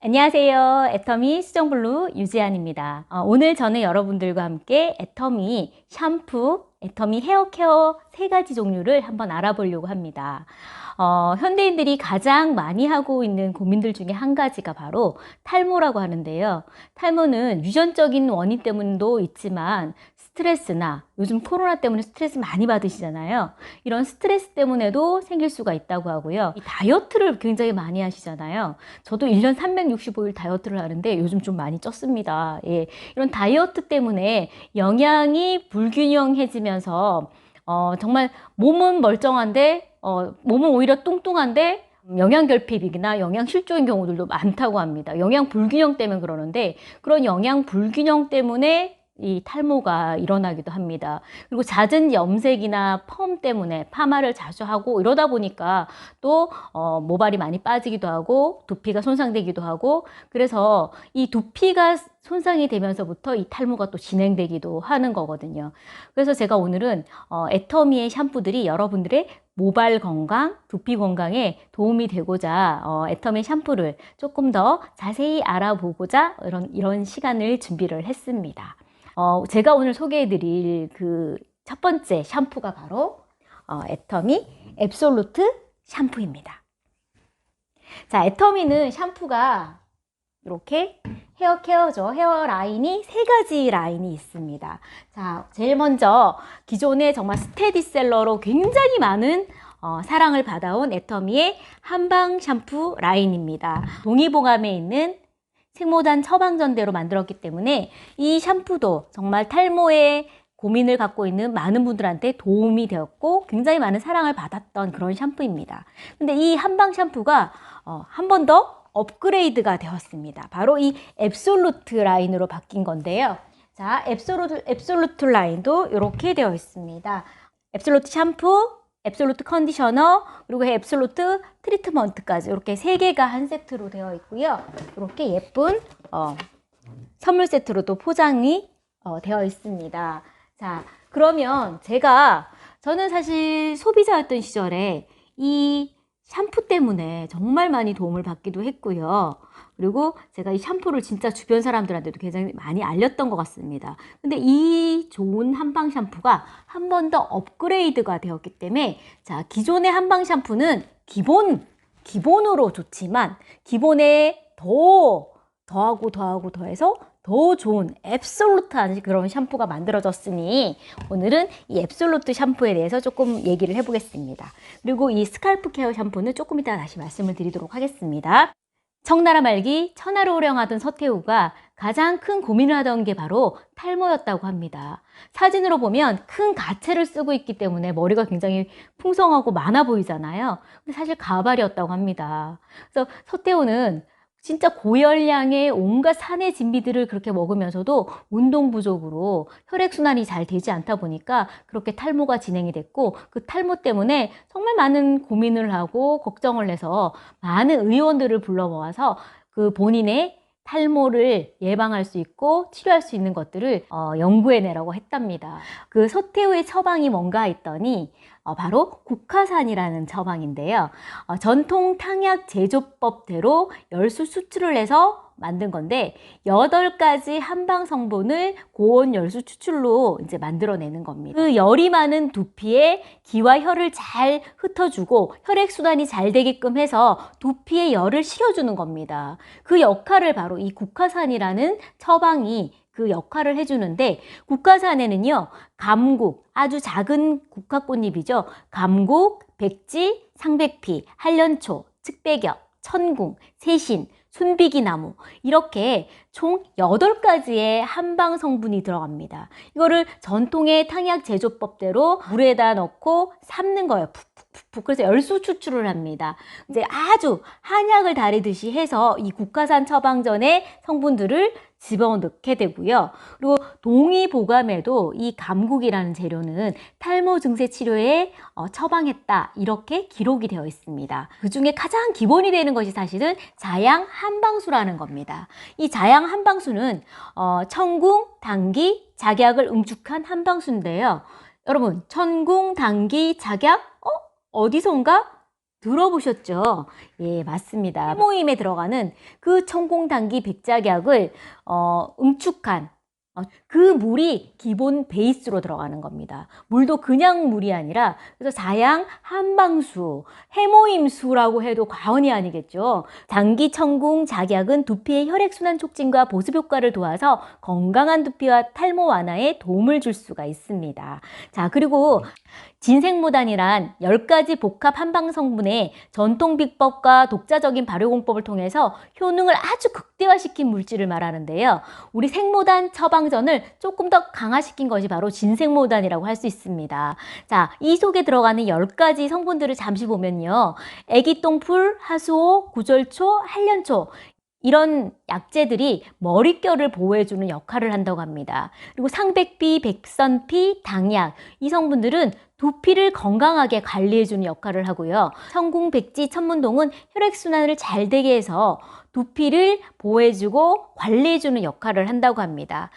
안녕하세요. 애터미 수정블루 유지안입니다. 오늘 저는 여러분들과 함께 애터미 샴푸, 애터미 헤어케어 세 가지 종류를 한번 알아보려고 합니다. 현대인들이 가장 많이 하고 있는 고민들 중에 한 가지가 바로 탈모라고 하는데요. 탈모는 유전적인 원인 때문도 있지만 스트레스나 요즘 코로나 때문에 스트레스 많이 받으시잖아요. 이런 스트레스 때문에도 생길 수가 있다고 하고요. 이 다이어트를 굉장히 많이 하시잖아요. 저도 1년 365일 다이어트를 하는데 요즘 좀 많이 쪘습니다. 예, 이런 다이어트 때문에 영양이 불균형해지면서 정말 몸은 멀쩡한데 몸은 오히려 뚱뚱한데 영양결핍이나 영양실조인 경우들도 많다고 합니다. 영양 불균형 때문에 그러는데 그런 영양 불균형 때문에 이 탈모가 일어나기도 합니다. 그리고 잦은 염색이나 펌 때문에 파마를 자주 하고 이러다 보니까 또 모발이 많이 빠지기도 하고 두피가 손상되기도 하고, 그래서 이 두피가 손상이 되면서부터 이 탈모가 또 진행되기도 하는 거거든요. 그래서 제가 오늘은 애터미의 샴푸들이 여러분들의 모발 건강, 두피 건강에 도움이 되고자 애터미 샴푸를 조금 더 자세히 알아보고자 이런 시간을 준비를 했습니다. 제가 오늘 소개해-드릴 그 첫 번째 샴푸가 바로 애터미 앱솔루트 샴푸입니다. 자, 애터미는 샴푸가 이렇게 헤어 케어죠. 헤어 라인이 세 가지 라인이 있습니다. 자, 제일 먼저 기존에 정말 스테디셀러로 굉장히 많은 사랑을 받아온 애터미의 한방 샴푸 라인입니다. 동의보감에 있는 생모단 처방전대로 만들었기 때문에 이 샴푸도 정말 탈모에 고민을 갖고 있는 많은 분들한테 도움이 되었고 굉장히 많은 사랑을 받았던 그런 샴푸입니다. 근데 이 한방 샴푸가 한 번 더 업그레이드가 되었습니다. 바로 이 앱솔루트 라인으로 바뀐 건데요. 자, 앱솔루트 라인도 이렇게 되어 있습니다. 앱솔루트 샴푸, 앱솔루트 컨디셔너, 그리고 앱솔루트 트리트먼트까지 이렇게 세 개가 한 세트로 되어 있고요. 이렇게 예쁜 선물 세트로도 포장이 되어 있습니다. 자, 그러면 저는 사실 소비자였던 시절에 이 샴푸 때문에 정말 많이 도움을 받기도 했고요. 그리고 제가 이 샴푸를 진짜 주변 사람들한테도 굉장히 많이 알렸던 것 같습니다. 근데 이 좋은 한방 샴푸가 한 번 더 업그레이드가 되었기 때문에, 자, 기존의 한방 샴푸는 기본으로 좋지만 기본에 더하고 더해서 더 좋은 앱솔루트한 그런 샴푸가 만들어졌으니 오늘은 이 앱솔루트 샴푸에 대해서 조금 얘기를 해보겠습니다. 그리고 이 스칼프 케어 샴푸는 조금 이따 다시 말씀을 드리도록 하겠습니다. 청나라 말기 천하를 호령하던 서태후가 가장 큰 고민을 하던 게 바로 탈모였다고 합니다. 사진으로 보면 큰 가채를 쓰고 있기 때문에 머리가 굉장히 풍성하고 많아 보이잖아요. 근데 사실 가발이었다고 합니다. 그래서 서태후는 진짜 고열량의 온갖 산의 진미들을 그렇게 먹으면서도 운동 부족으로 혈액순환이 잘 되지 않다 보니까 그렇게 탈모가 진행이 됐고, 그 탈모 때문에 정말 많은 고민을 하고 걱정을 해서 많은 의원들을 불러 모아서 그 본인의 탈모를 예방할 수 있고 치료할 수 있는 것들을 연구해내라고 했답니다. 그 서태후의 처방이 뭔가 했더니 바로 국화산이라는 처방인데요. 전통 탕약 제조법대로 열수 추출을 해서 만든 건데 8가지 한방 성분을 고온 열수 추출로 이제 만들어내는 겁니다. 그 열이 많은 두피에 기와 혈을 잘 흩어주고 혈액순환이 잘 되게끔 해서 두피에 열을 실어주는 겁니다. 그 역할을 바로 이 국화산이라는 처방이 그 역할을 해주는데, 국화산에는요, 감국, 아주 작은 국화꽃잎이죠. 감국, 백지, 상백피, 한련초, 측백엽, 천궁, 세신, 순비기나무, 이렇게 총 8가지의 한방 성분이 들어갑니다. 이거를 전통의 탕약 제조법대로 물에다 넣고 삶는 거예요. 푹푹푹. 그래서 열수 추출을 합니다. 이제 아주 한약을 다리듯이 해서 이 국화산 처방전의 성분들을 집어넣게 되고요. 그리고 동의보감에도 이 감국이라는 재료는 탈모 증세 치료에 처방했다, 이렇게 기록이 되어 있습니다. 그 중에 가장 기본이 되는 것이 사실은 자양 한방수라는 겁니다. 이 자양 한방수는 천궁, 당기, 작약을 응축한 한방수인데요. 여러분, 천궁, 당기, 작약 어디선가 들어보셨죠? 예, 맞습니다. 해모임에 들어가는 그 천공당기 백작약을 응축한 그 물이 기본 베이스로 들어가는 겁니다. 물도 그냥 물이 아니라 그래서 사양 한방수, 해모임수라고 해도 과언이 아니겠죠. 당기 천궁 작약은 두피의 혈액순환 촉진과 보습 효과를 도와서 건강한 두피와 탈모 완화에 도움을 줄 수가 있습니다. 자, 그리고 진생모단이란 10가지 복합 한방 성분의 전통 비법과 독자적인 발효공법을 통해서 효능을 아주 극대화시킨 물질을 말하는데요. 우리 생모단 처방전을 조금 더 강화시킨 것이 바로 진생모단이라고 할 수 있습니다. 자, 이 속에 들어가는 10가지 성분들을 잠시 보면요. 애기똥풀, 하수오, 구절초, 한련초 이런 약재들이 머릿결을 보호해주는 역할을 한다고 합니다. 그리고 상백비, 백선피, 당약 이 성분들은 두피를 건강하게 관리해주는 역할을 하고요. 천궁백지, 천문동은 혈액순환을 잘 되게 해서 두피를 보호해주고 관리해주는 역할을 한다고 합니다.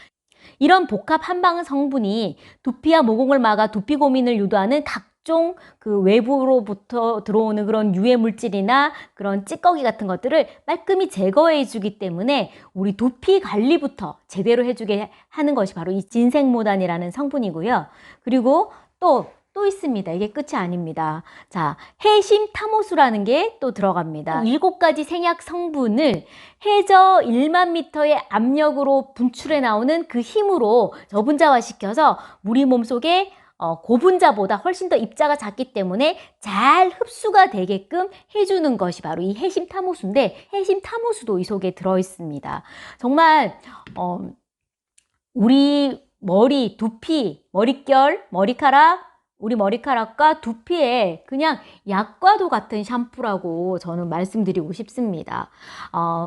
이런 복합 한방 성분이 두피와 모공을 막아 두피 고민을 유도하는 각종 그 외부로부터 들어오는 그런 유해 물질이나 그런 찌꺼기 같은 것들을 말끔히 제거해 주기 때문에 우리 두피 관리부터 제대로 해주게 하는 것이 바로 이 진생모단이라는 성분이고요. 그리고 또 있습니다. 이게 끝이 아닙니다. 자, 해심타모수라는 게 또 들어갑니다. 7가지 생약 성분을 해저 1만 미터의 압력으로 분출해 나오는 그 힘으로 저분자화시켜서 우리 몸속에 고분자보다 훨씬 더 입자가 작기 때문에 잘 흡수가 되게끔 해주는 것이 바로 이 해심타모수인데, 해심타모수도 이 속에 들어있습니다. 정말 우리 머리, 두피, 머릿결, 머리카락, 우리 머리카락과 두피에 그냥 약과도 같은 샴푸라고 저는 말씀드리고 싶습니다.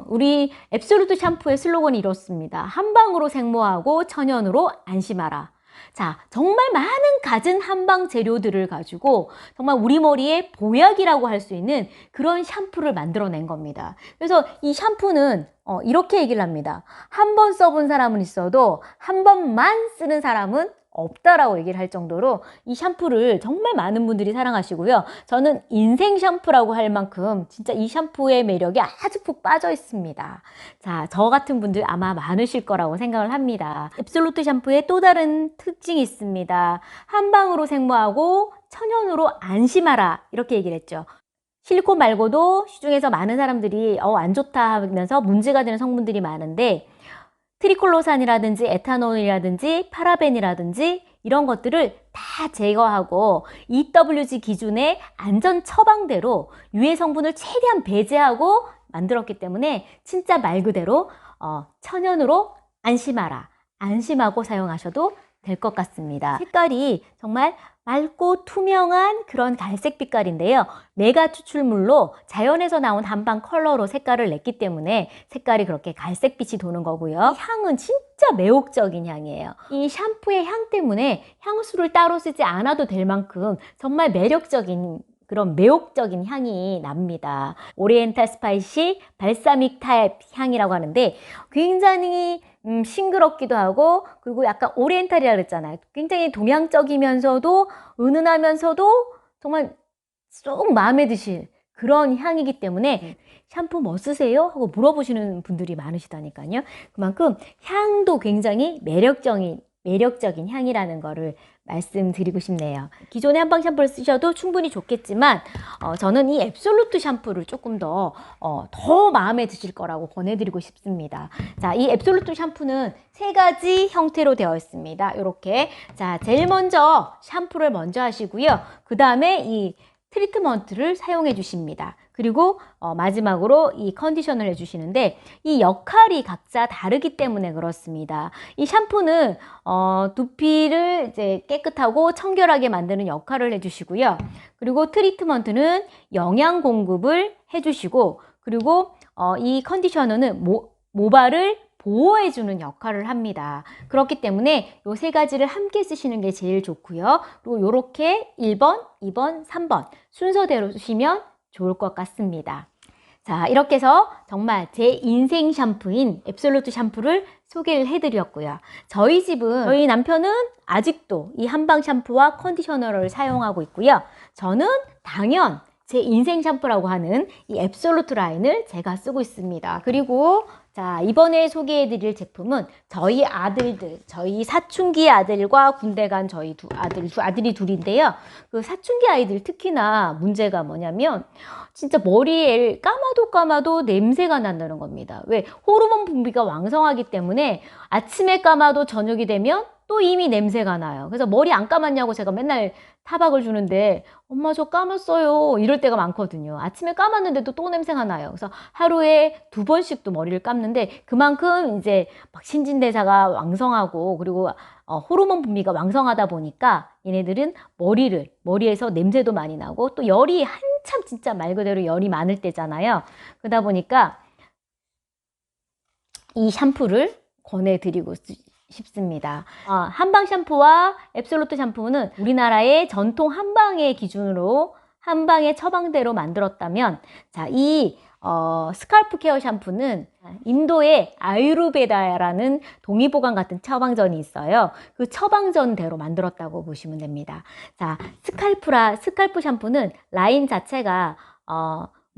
우리 앱솔루트 샴푸의 슬로건이 이렇습니다. 한방으로 생모하고 천연으로 안심하라. 자, 정말 많은 갖은 한방 재료들을 가지고 정말 우리 머리에 보약이라고 할 수 있는 그런 샴푸를 만들어낸 겁니다. 그래서 이 샴푸는 이렇게 얘기를 합니다. 한 번 써본 사람은 있어도 한 번만 쓰는 사람은 없다라고 얘기를 할 정도로 이 샴푸를 정말 많은 분들이 사랑하시고요. 저는 인생 샴푸라고 할 만큼 진짜 이 샴푸의 매력이 아주 푹 빠져 있습니다. 자, 저 같은 분들 아마 많으실 거라고 생각을 합니다. 앱솔루트 샴푸의 또 다른 특징이 있습니다. 한방으로 생모하고 천연으로 안심하라 이렇게 얘기를 했죠. 실리콘 말고도 시중에서 많은 사람들이 안 좋다 하면서 문제가 되는 성분들이 많은데 트리콜로산이라든지 에탄올이라든지 파라벤이라든지 이런 것들을 다 제거하고 EWG 기준의 안전 처방대로 유해 성분을 최대한 배제하고 만들었기 때문에 진짜 말 그대로 천연으로 안심하라. 안심하고 사용하셔도 될 것 같습니다. 색깔이 정말 맑고 투명한 그런 갈색 빛깔인데요. 메가 추출물로 자연에서 나온 한방 컬러로 색깔을 냈기 때문에 색깔이 그렇게 갈색빛이 도는 거고요. 이 향은 진짜 매혹적인 향이에요. 이 샴푸의 향 때문에 향수를 따로 쓰지 않아도 될 만큼 정말 매력적인 그런 매혹적인 향이 납니다. 오리엔탈 스파이시 발사믹 타입 향이라고 하는데 굉장히 싱그럽기도 하고 그리고 약간 오리엔탈이라 그랬잖아요. 굉장히 동양적이면서도 은은하면서도 정말 쏙 마음에 드실 그런 향이기 때문에 샴푸 뭐 쓰세요? 하고 물어보시는 분들이 많으시다니까요. 그만큼 향도 굉장히 매력적인 향이라는 거를 말씀드리고 싶네요. 기존의 한방 샴푸를 쓰셔도 충분히 좋겠지만 저는 이 앱솔루트 샴푸를 조금 더 마음에 드실 거라고 권해드리고 싶습니다. 자, 이 앱솔루트 샴푸는 3가지 형태로 되어 있습니다. 이렇게 자, 제일 먼저 샴푸를 먼저 하시고요. 그 다음에 이 트리트먼트를 사용해 주십니다. 그리고 마지막으로 이 컨디셔너를 해주시는데 이 역할이 각자 다르기 때문에 그렇습니다. 이 샴푸는 두피를 이제 깨끗하고 청결하게 만드는 역할을 해주시고요. 그리고 트리트먼트는 영양 공급을 해주시고 그리고 이 컨디셔너는 모발을 보호해주는 역할을 합니다. 그렇기 때문에 이 3가지를 함께 쓰시는 게 제일 좋고요. 그리고 이렇게 1번, 2번, 3번 순서대로 쓰시면 좋을 것 같습니다. 자, 이렇게 해서 정말 제 인생 샴푸인 앱솔루트 샴푸를 소개를 해드렸고요. 저희 집은 저희 남편은 아직도 이 한방 샴푸와 컨디셔너를 사용하고 있고요. 저는 당연 제 인생 샴푸라고 하는 이 앱솔루트 라인을 제가 쓰고 있습니다. 그리고 자, 이번에 소개해 드릴 제품은 저희 아들들, 저희 사춘기 아들과 군대 간 저희 아들이 둘인데요. 그 사춘기 아이들 특히나 문제가 뭐냐면 진짜 머리에 감아도 냄새가 난다는 겁니다. 왜? 호르몬 분비가 왕성하기 때문에 아침에 감아도 저녁이 되면 또 이미 냄새가 나요. 그래서 머리 안 감았냐고 제가 맨날 타박을 주는데 엄마 저 감았어요 이럴 때가 많거든요. 아침에 감았는데도 또 냄새가 나요. 그래서 하루에 2번씩도 머리를 감는데 그만큼 이제 막 신진대사가 왕성하고 그리고 호르몬 분비가 왕성하다 보니까 얘네들은 머리에서 냄새도 많이 나고 또 열이 한참 진짜 말 그대로 열이 많을 때잖아요. 그러다 보니까 이 샴푸를 권해드리고 싶습니다. 한방 샴푸와 앱솔루트 샴푸는 우리나라의 전통 한방의 기준으로 한방의 처방대로 만들었다면 자, 이 스칼프 케어 샴푸는 인도의 아유르베다라는 동의보감 같은 처방전이 있어요. 그 처방전대로 만들었다고 보시면 됩니다. 자, 스칼프 샴푸는 라인 자체가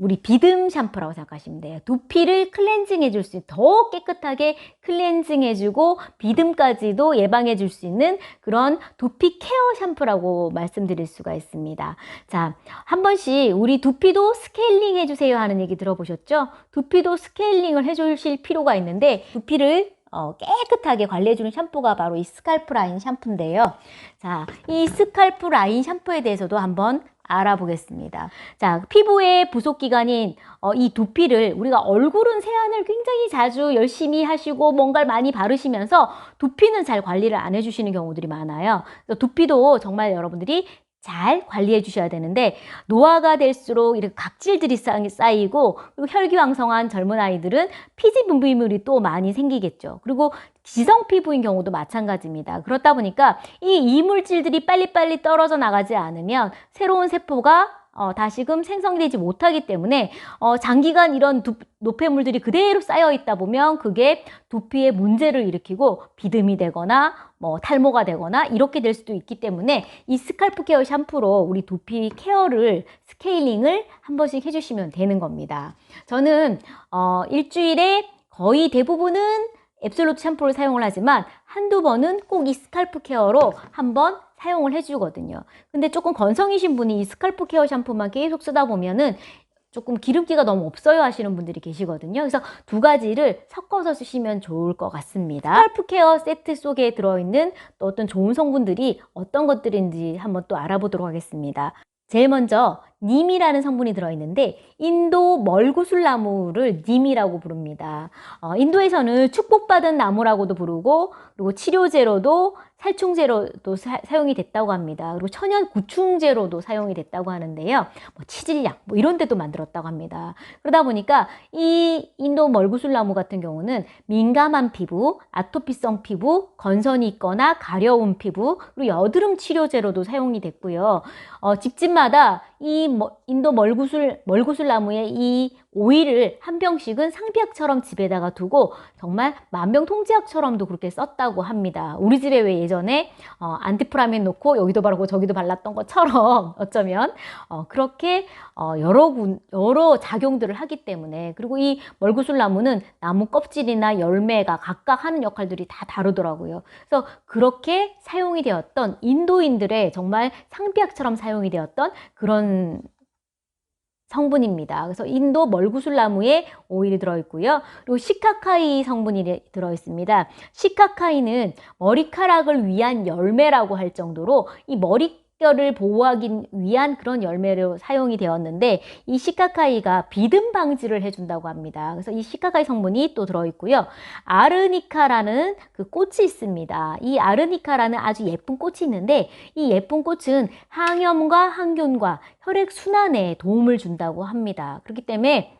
우리 비듬 샴푸라고 생각하시면 돼요. 두피를 클렌징 해줄 수 있는, 더 깨끗하게 클렌징 해주고 비듬까지도 예방해 줄 수 있는 그런 두피 케어 샴푸라고 말씀드릴 수가 있습니다. 자, 한 번씩 우리 두피도 스케일링 해주세요 하는 얘기 들어보셨죠? 두피도 스케일링을 해주실 필요가 있는데 두피를 깨끗하게 관리해주는 샴푸가 바로 이 스칼프 라인 샴푸인데요. 자, 이 스칼프 라인 샴푸에 대해서도 한번 알아보겠습니다. 자, 피부의 부속기관인 이 두피를 우리가 얼굴은 세안을 굉장히 자주 열심히 하시고 뭔가를 많이 바르시면서 두피는 잘 관리를 안 해주시는 경우들이 많아요. 그래서 두피도 정말 여러분들이 잘 관리해 주셔야 되는데 노화가 될수록 이렇게 각질들이 쌓이고 그리고 혈기왕성한 젊은 아이들은 피지 분비물이 또 많이 생기겠죠. 그리고 지성 피부인 경우도 마찬가지입니다. 그렇다 보니까 이 이물질들이 빨리빨리 떨어져 나가지 않으면 새로운 세포가 다시금 생성되지 못하기 때문에 장기간 이런 노폐물들이 그대로 쌓여 있다 보면 그게 두피에 문제를 일으키고 비듬이 되거나 뭐 탈모가 되거나 이렇게 될 수도 있기 때문에 이 스칼프 케어 샴푸로 우리 두피 케어를 스케일링을 한 번씩 해주시면 되는 겁니다. 저는 일주일에 거의 대부분은 앱솔루트 샴푸를 사용을 하지만 한두 번은 꼭 이 스칼프 케어로 한번 사용을 해주거든요. 근데 조금 건성이신 분이 이 스칼프 케어 샴푸만 계속 쓰다 보면은 조금 기름기가 너무 없어요 하시는 분들이 계시거든요. 그래서 두 가지를 섞어서 쓰시면 좋을 것 같습니다. 스칼프 케어 세트 속에 들어있는 또 어떤 좋은 성분들이 어떤 것들인지 한번 또 알아보도록 하겠습니다. 제일 먼저 님이라는 성분이 들어있는데 인도 멀구슬나무를 님이라고 부릅니다. 인도에서는 축복받은 나무라고도 부르고 그리고 치료제로도 살충제로도 사용이 됐다고 합니다. 그리고 천연 구충제로도 사용이 됐다고 하는데요. 뭐 치질약 뭐 이런 데도 만들었다고 합니다. 그러다 보니까 이 인도 멀구슬나무 같은 경우는 민감한 피부, 아토피성 피부, 건선이 있거나 가려운 피부, 그리고 여드름 치료제로도 사용이 됐고요. 집집마다 이 인도 멀구슬나무의 이 오일을 한 병씩은 상비약처럼 집에다가 두고 정말 만병통치약처럼도 그렇게 썼다고 합니다. 우리 집에 왜 예전에 안티프라민 놓고 여기도 바르고 저기도 발랐던 것처럼 어쩌면 그렇게 여러 작용들을 하기 때문에 그리고 이 멀구슬나무는 나무 껍질이나 열매가 각각 하는 역할들이 다 다르더라고요. 그래서 그렇게 사용이 되었던 인도인들의 정말 상비약처럼 사용이 되었던 그런 성분입니다. 그래서 인도 멀구슬나무에 오일이 들어있고요. 그리고 시카카이 성분이 들어있습니다. 시카카이는 머리카락을 위한 열매라고 할 정도로 이 머릿결을 보호하기 위한 그런 열매로 사용이 되었는데 이 시카카이가 비듬 방지를 해준다고 합니다. 그래서 이 시카카이 성분이 또 들어있고요. 아르니카라는 그 꽃이 있습니다. 이 아르니카라는 아주 예쁜 꽃이 있는데 이 예쁜 꽃은 항염과 항균과 혈액 순환에 도움을 준다고 합니다. 그렇기 때문에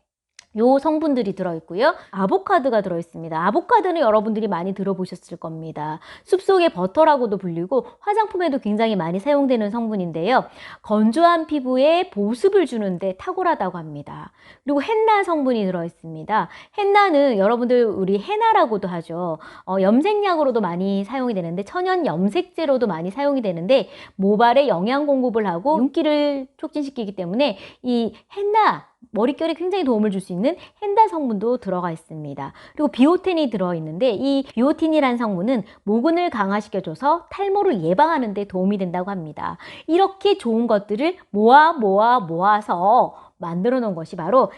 요 성분들이 들어있고요. 아보카도가 들어있습니다. 아보카도는 여러분들이 많이 들어보셨을 겁니다. 숲속의 버터라고도 불리고 화장품에도 굉장히 많이 사용되는 성분인데요. 건조한 피부에 보습을 주는데 탁월하다고 합니다. 그리고 헨나 성분이 들어있습니다. 헨나는 여러분들 우리 헤나라고도 하죠. 염색약으로도 많이 사용이 되는데 천연 염색제로도 많이 사용이 되는데 모발에 영양 공급을 하고 윤기를 촉진시키기 때문에 이 헨나 머릿결에 굉장히 도움을 줄 수 있는 헨다 성분도 들어가 있습니다. 그리고 비오틴이 들어있는데 이 비오틴이라는 성분은 모근을 강화시켜줘서 탈모를 예방하는 데 도움이 된다고 합니다. 이렇게 좋은 것들을 모아서 만들어 놓은 것이 바로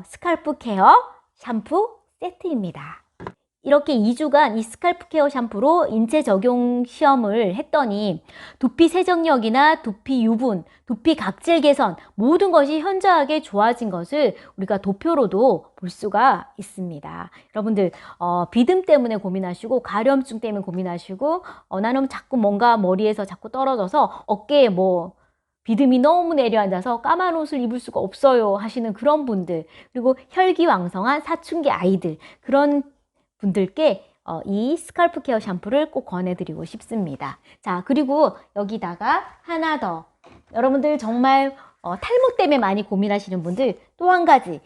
스칼프 케어 샴푸 세트입니다. 이렇게 2주간 이 스칼프 케어 샴푸로 인체 적용 시험을 했더니 두피 세정력이나 두피 유분, 두피 각질 개선 모든 것이 현저하게 좋아진 것을 우리가 도표로도 볼 수가 있습니다. 여러분들 비듬 때문에 고민하시고 가려움증 때문에 고민하시고 나는 자꾸 뭔가 머리에서 자꾸 떨어져서 어깨에 비듬이 너무 내려앉아서 까만 옷을 입을 수가 없어요 하시는 그런 분들, 그리고 혈기왕성한 사춘기 아이들, 그런 분들께 이 스칼프 케어 샴푸를 꼭 권해드리고 싶습니다. 자, 그리고 여기다가 하나 더, 여러분들 정말 탈모 때문에 많이 고민하시는 분들 또 한 가지,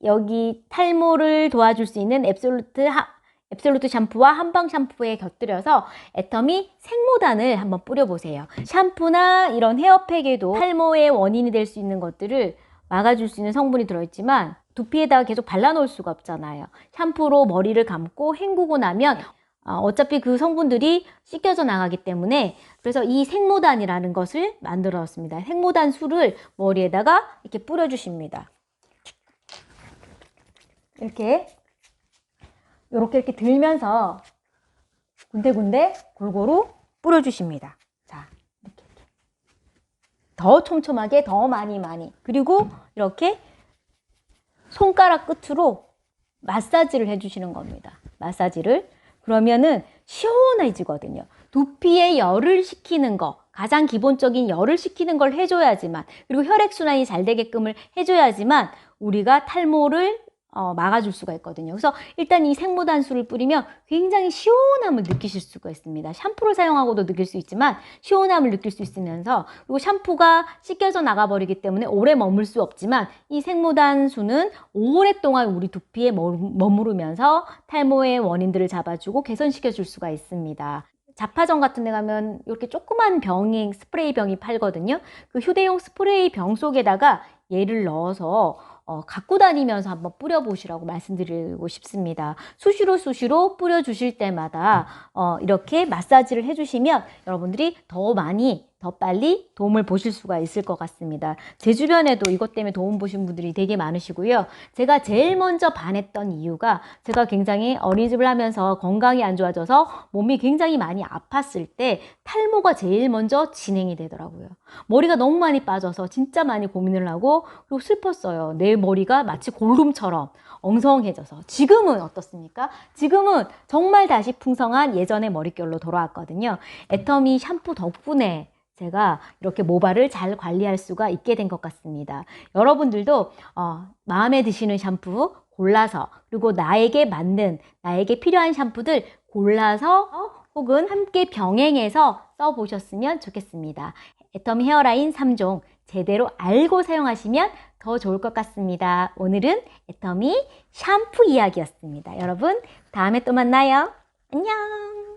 여기 탈모를 도와줄 수 있는 앱솔루트 샴푸와 한방 샴푸에 곁들여서 애터미 생모단을 한번 뿌려보세요. 샴푸나 이런 헤어팩에도 탈모의 원인이 될 수 있는 것들을 막아줄 수 있는 성분이 들어있지만 두피에다가 계속 발라놓을 수가 없잖아요. 샴푸로 머리를 감고 헹구고 나면 어차피 그 성분들이 씻겨져 나가기 때문에, 그래서 이 생모단이라는 것을 만들었습니다. 생모단 술을 머리에다가 이렇게 뿌려주십니다. 이렇게 들면서 군데군데 골고루 뿌려주십니다. 자, 이렇게. 더 촘촘하게, 더 많이. 그리고 이렇게 손가락 끝으로 마사지를 해주시는 겁니다. 마사지를. 그러면은 시원해지거든요. 두피에 열을 식히는 거, 가장 기본적인 열을 식히는 걸 해줘야지만, 그리고 혈액순환이 잘 되게끔을 해줘야지만 우리가 탈모를 막아줄 수가 있거든요. 그래서 일단 이 생모단수를 뿌리면 굉장히 시원함을 느끼실 수가 있습니다. 샴푸를 사용하고도 느낄 수 있지만 시원함을 느낄 수 있으면서, 그리고 샴푸가 씻겨져 나가버리기 때문에 오래 머물 수 없지만 이 생모단수는 오랫동안 우리 두피에 머무르면서 탈모의 원인들을 잡아주고 개선시켜 줄 수가 있습니다. 잡화점 같은 데 가면 이렇게 조그만 스프레이 병이 팔거든요. 그 휴대용 스프레이 병 속에다가 얘를 넣어서 갖고 다니면서 한번 뿌려보시라고 말씀드리고 싶습니다. 수시로 뿌려주실 때마다 이렇게 마사지를 해주시면 여러분들이 더 빨리 도움을 보실 수가 있을 것 같습니다. 제 주변에도 이것 때문에 도움 보신 분들이 되게 많으시고요. 제가 제일 먼저 반했던 이유가, 제가 굉장히 어린이집을 하면서 건강이 안 좋아져서 몸이 굉장히 많이 아팠을 때 탈모가 제일 먼저 진행이 되더라고요. 머리가 너무 많이 빠져서 진짜 많이 고민을 하고, 그리고 슬펐어요. 내 머리가 마치 골룸처럼 엉성해져서. 지금은 어떻습니까? 지금은 정말 다시 풍성한 예전의 머릿결로 돌아왔거든요. 애터미 샴푸 덕분에 제가 이렇게 모발을 잘 관리할 수가 있게 된 것 같습니다. 여러분들도 마음에 드시는 샴푸 골라서, 그리고 나에게 맞는, 나에게 필요한 샴푸들 골라서 혹은 함께 병행해서 써보셨으면 좋겠습니다. 애터미 헤어라인 3종 제대로 알고 사용하시면 더 좋을 것 같습니다. 오늘은 애터미 샴푸 이야기였습니다. 여러분, 다음에 또 만나요. 안녕!